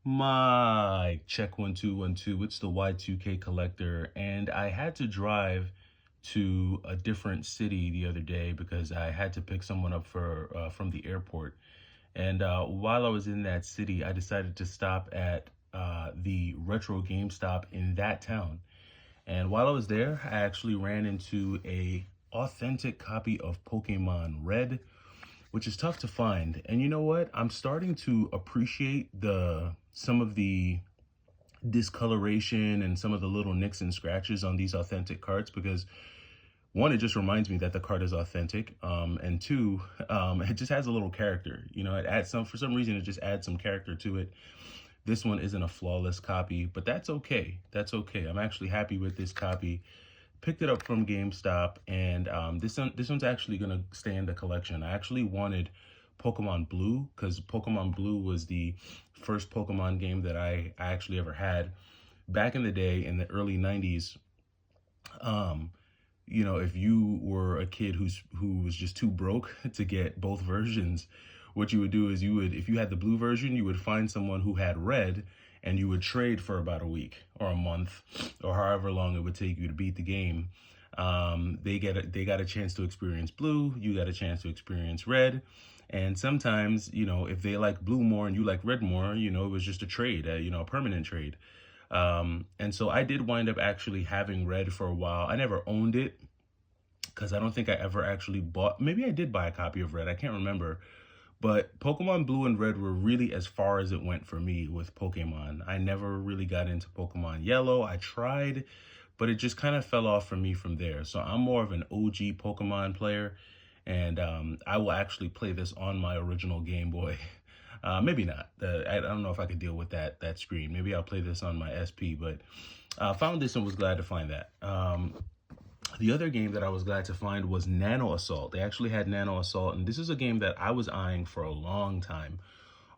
My check 1 2 1 2. It's the Y2K collector, and I had to drive to a different city the other day because I had to pick someone up for from the airport. And while I was in that city, I decided to stop at the retro GameStop in that town. And while I was there, I actually ran into a authentic copy of Pokemon Red, which is tough to find. And you know what? I'm starting to appreciate the some of the discoloration and some of the little nicks and scratches on these authentic cards because one, it just reminds me that the card is authentic, and two, it just has a little character. You know, it adds some, for some reason, it just adds some character to it. This one isn't a flawless copy, but that's okay. That's okay. I'm actually happy with this copy. Picked it up from GameStop, and this one's actually gonna stay in the collection. I actually wanted Pokemon Blue because Pokemon Blue was the first Pokemon game that I actually ever had back in the day in the early 90s. You know, if you were a kid who was just too broke to get both versions, what you would do is if you had the blue version, you would find someone who had red, and you would trade for about a week or a month or however long it would take you to beat the game. They got a chance to experience blue, you got a chance to experience red. And sometimes, you know, if they like blue more and you like red more, you know, it was just a trade, a permanent trade. And so I did wind up actually having red for a while. I never owned it because I don't think I ever actually bought, maybe I did buy a copy of red. I can't remember. But Pokemon Blue and Red were really as far as it went for me with Pokemon. I never really got into Pokemon Yellow. I tried, but it just kind of fell off for me from there. So I'm more of an OG Pokemon player, and I will actually play this on my original Game Boy. Maybe not. I don't know if I could deal with that screen. Maybe I'll play this on my SP, but found this and was glad to find that. The other game that I was glad to find was Nano Assault. They actually had Nano Assault, and this is a game that I was eyeing for a long time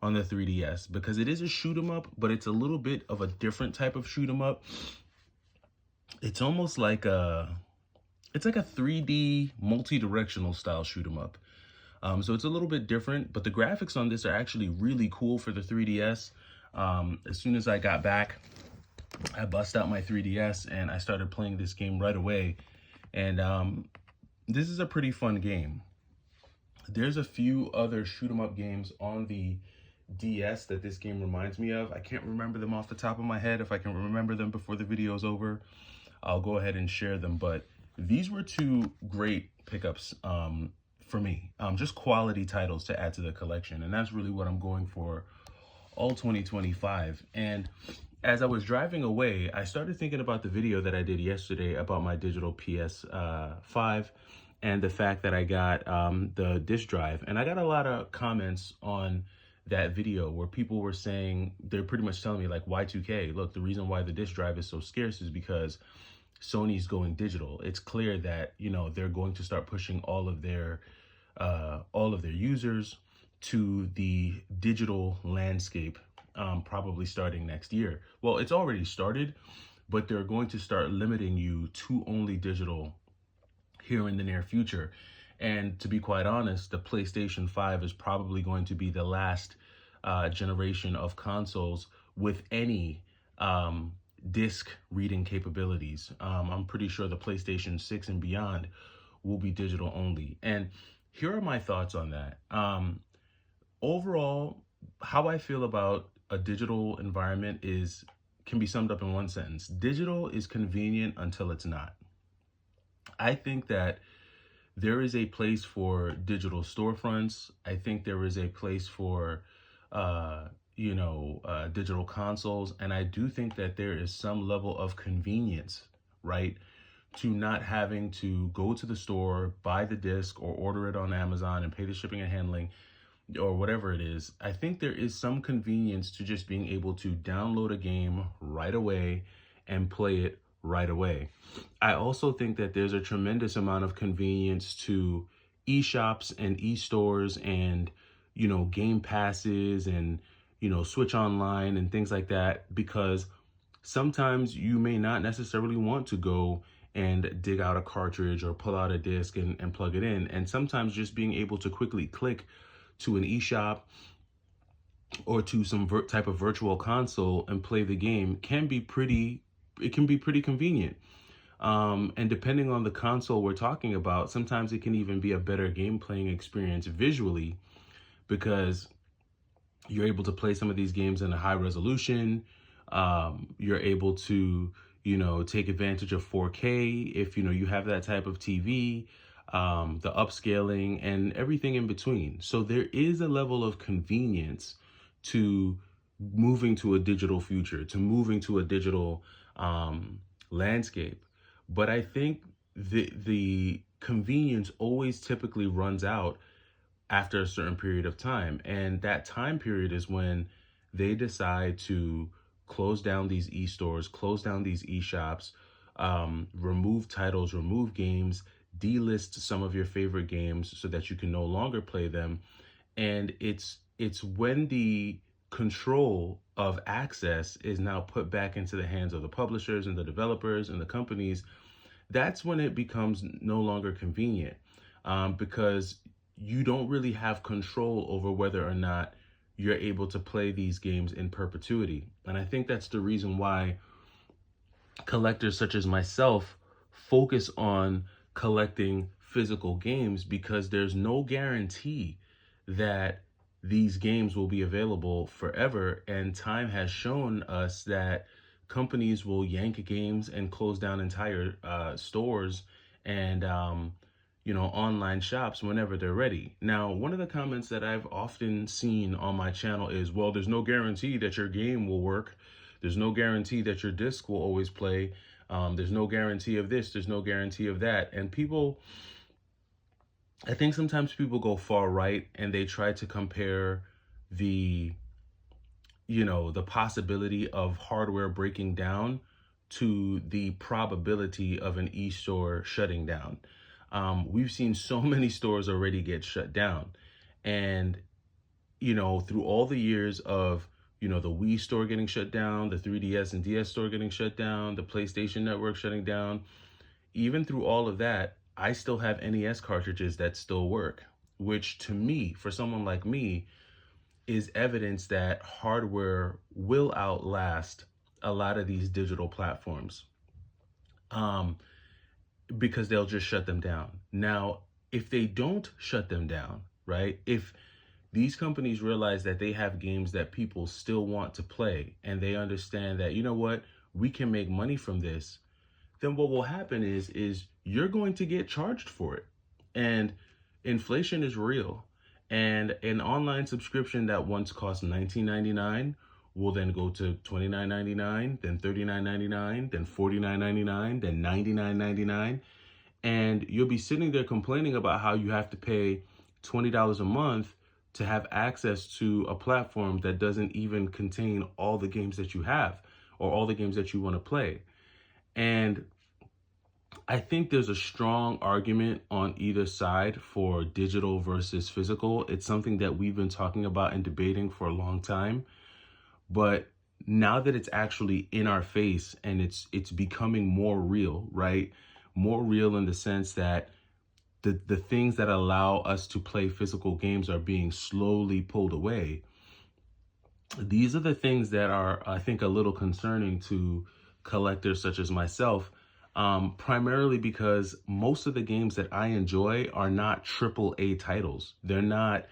on the 3DS because it is a shoot 'em up, but it's a little bit of a different type of shoot 'em up. It's almost like it's like a 3D multi-directional style shoot 'em up. So it's a little bit different, but the graphics on this are actually really cool for the 3DS. As soon as I got back, I bust out my 3DS and I started playing this game right away. And this is a pretty fun game. There's a few other shoot 'em up games on the DS that this game reminds me of. I can't remember them off the top of my head. If I can remember them before the video is over, I'll go ahead and share them. But these were two great pickups for me. Just quality titles to add to the collection. And that's really what I'm going for all 2025. And as I was driving away, I started thinking about the video that I did yesterday about my digital PS5 and the fact that I got the disk drive. And I got a lot of comments on that video where people were saying, they're pretty much telling me like, Y2K, look, the reason why the disk drive is so scarce is because Sony's going digital. It's clear that, you know, they're going to start pushing all of their users to the digital landscape, probably starting next year. Well, it's already started, but they're going to start limiting you to only digital here in the near future. And to be quite honest, the PlayStation 5 is probably going to be the last generation of consoles with any disc reading capabilities. I'm pretty sure the PlayStation 6 and beyond will be digital only. And here are my thoughts on that. Overall, how I feel about a digital environment can be summed up in one sentence. Digital is convenient until it's not. I think that there is a place for digital storefronts. I think there is a place for, digital consoles. And I do think that there is some level of convenience, right, to not having to go to the store, buy the disc, or order it on Amazon and pay the shipping and handling, or whatever it is. I think there is some convenience to just being able to download a game right away and play it right away. I also think that there's a tremendous amount of convenience to eShops and eStores and, you know, game passes and, you know, Switch Online and things like that, because sometimes you may not necessarily want to go and dig out a cartridge or pull out a disc and plug it in. And sometimes just being able to quickly click to an eShop or to some type of virtual console and play the game it can be pretty convenient. And depending on the console we're talking about, sometimes it can even be a better game playing experience visually, because you're able to play some of these games in a high resolution. You're able to, take advantage of 4K if, you have that type of TV, the upscaling and everything in between. So there is a level of convenience to moving to a digital future, to moving to a digital landscape. But I think the convenience always typically runs out after a certain period of time. And that time period is when they decide to close down these e-stores, close down these e-shops, remove titles, remove games, delist some of your favorite games so that you can no longer play them. And it's when the control of access is now put back into the hands of the publishers and the developers and the companies, that's when it becomes no longer convenient, because you don't really have control over whether or not you're able to play these games in perpetuity. And I think that's the reason why collectors such as myself focus on collecting physical games, because there's no guarantee that these games will be available forever. And time has shown us that companies will yank games and close down entire stores and online shops whenever they're ready. Now, one of the comments that I've often seen on my channel is, well, there's no guarantee that your game will work. There's no guarantee that your disc will always play. There's no guarantee of this. There's no guarantee of that. And I think sometimes people go far right and they try to compare the, the possibility of hardware breaking down to the probability of an e-store shutting down. We've seen so many stores already get shut down. And, through all the years of, the Wii store getting shut down, the 3DS and DS store getting shut down, the PlayStation Network shutting down, even through all of that, I still have NES cartridges that still work, which to me, for someone like me, is evidence that hardware will outlast a lot of these digital platforms, because they'll just shut them down. Now, if they don't shut them down, right? If these companies realize that they have games that people still want to play and they understand that, what, we can make money from this, then what will happen is you're going to get charged for it. And inflation is real. And an online subscription that once cost $19.99 will then go to $29.99, then $39.99, then $49.99, then $99.99. And you'll be sitting there complaining about how you have to pay $20 a month to have access to a platform that doesn't even contain all the games that you have or all the games that you want to play. And I think there's a strong argument on either side for digital versus physical. It's something that we've been talking about and debating for a long time. But now that it's actually in our face and it's becoming more real, right? More real in the sense that the things that allow us to play physical games are being slowly pulled away. These are the things that are, I think, a little concerning to collectors such as myself, primarily because most of the games that I enjoy are not AAA titles. They're not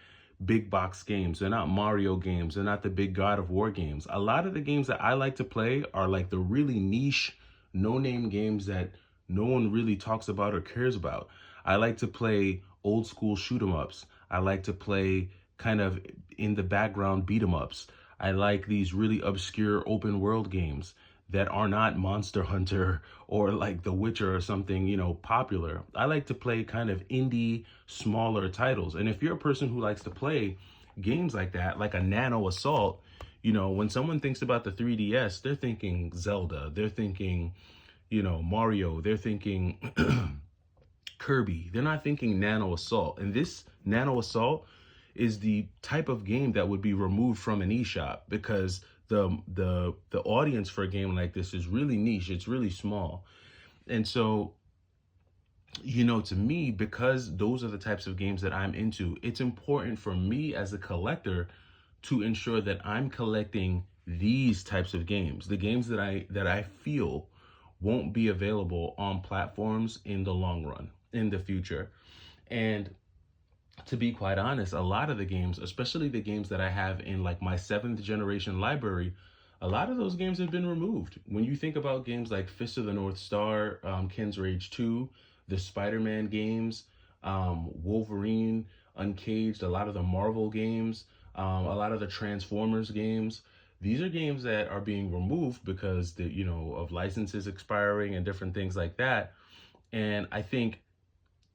big box games. They're not Mario games. They're not the big God of War games. A lot of the games that I like to play are like the really niche, no-name games that no one really talks about or cares about. I like to play old school shoot 'em ups. I like to play kind of in the background beat 'em ups. I like these really obscure open world games that are not Monster Hunter or like The Witcher or something, popular. I like to play kind of indie, smaller titles. And if you're a person who likes to play games like that, like a Nano Assault, when someone thinks about the 3DS, they're thinking Zelda, they're thinking, Mario, they're thinking Kirby. They're not thinking Nano Assault. And this Nano Assault is the type of game that would be removed from an eShop, because the audience for a game like this is really niche. It's really small. And so, to me, because those are the types of games that I'm into, it's important for me as a collector to ensure that I'm collecting these types of games, the games that I feel won't be available on platforms in the long run, in the future. And to be quite honest, a lot of the games, especially the games that I have in like my seventh generation library, a lot of those games have been removed. When you think about games like Fist of the North Star, Ken's Rage 2, the Spider-Man games, Wolverine, Uncaged, a lot of the Marvel games, a lot of the Transformers games, these are games that are being removed because of licenses expiring and different things like that. And I think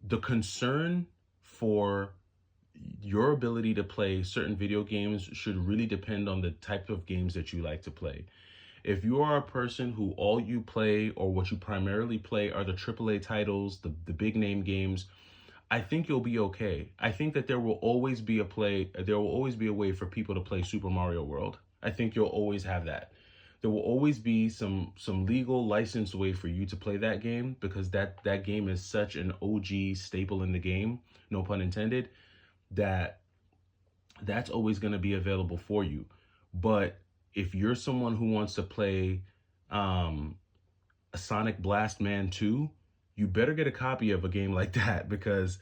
the concern for your ability to play certain video games should really depend on the type of games that you like to play. If you are a person who all you play or what you primarily play are the AAA titles, the big name games, I think you'll be okay. I think that there will always be a way for people to play Super Mario World. I think you'll always have that. There will always be some legal licensed way for you to play that game, because that game is such an OG staple in the game, no pun intended, that that's always going to be available for you. But if you're someone who wants to play a Sonic Blast Man 2, you better get a copy of a game like that, because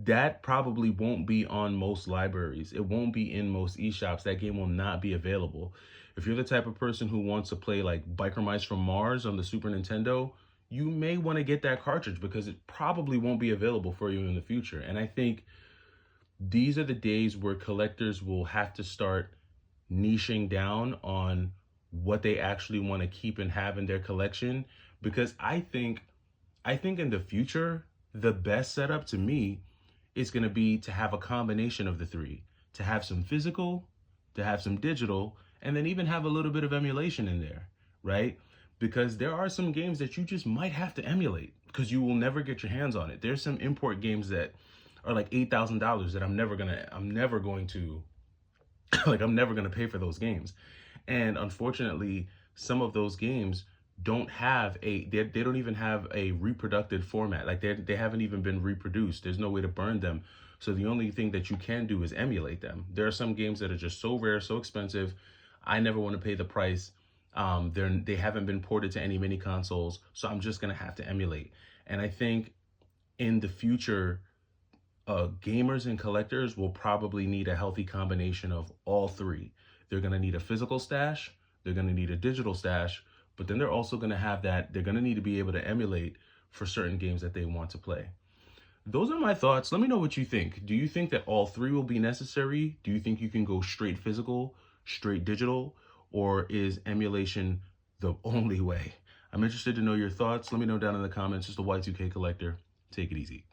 that probably won't be on most libraries. It won't be in most eShops. That game will not be available. If you're the type of person who wants to play like Biker Mice from Mars on the Super Nintendo, you may want to get that cartridge, because it probably won't be available for you in the future. And I think these are the days where collectors will have to start niching down on what they actually want to keep and have in their collection. Because I think in the future, the best setup to me is going to be to have a combination of the three, to have some physical, to have some digital, and then even have a little bit of emulation in there, right? Because there are some games that you just might have to emulate because you will never get your hands on it. There's some import games that are like $8,000 that I'm never going to I'm never going to pay for those games. And unfortunately, some of those games they don't even have a reproduced format. Like they haven't even been reproduced. There's no way to burn them. So the only thing that you can do is emulate them. There are some games that are just so rare, so expensive. I never want to pay the price. They haven't been ported to any mini consoles, so I'm just gonna have to emulate. And I think in the future, gamers and collectors will probably need a healthy combination of all three. They're going to need a physical stash, they're going to need a digital stash, but then they're also going to have they're going to need to be able to emulate for certain games that they want to play. Those are my thoughts. Let me know what you think. Do you think that all three will be necessary? Do you think you can go straight physical, straight digital, or is emulation the only way? I'm interested to know your thoughts. Let me know down in the comments. Just a Y2K collector. Take it easy.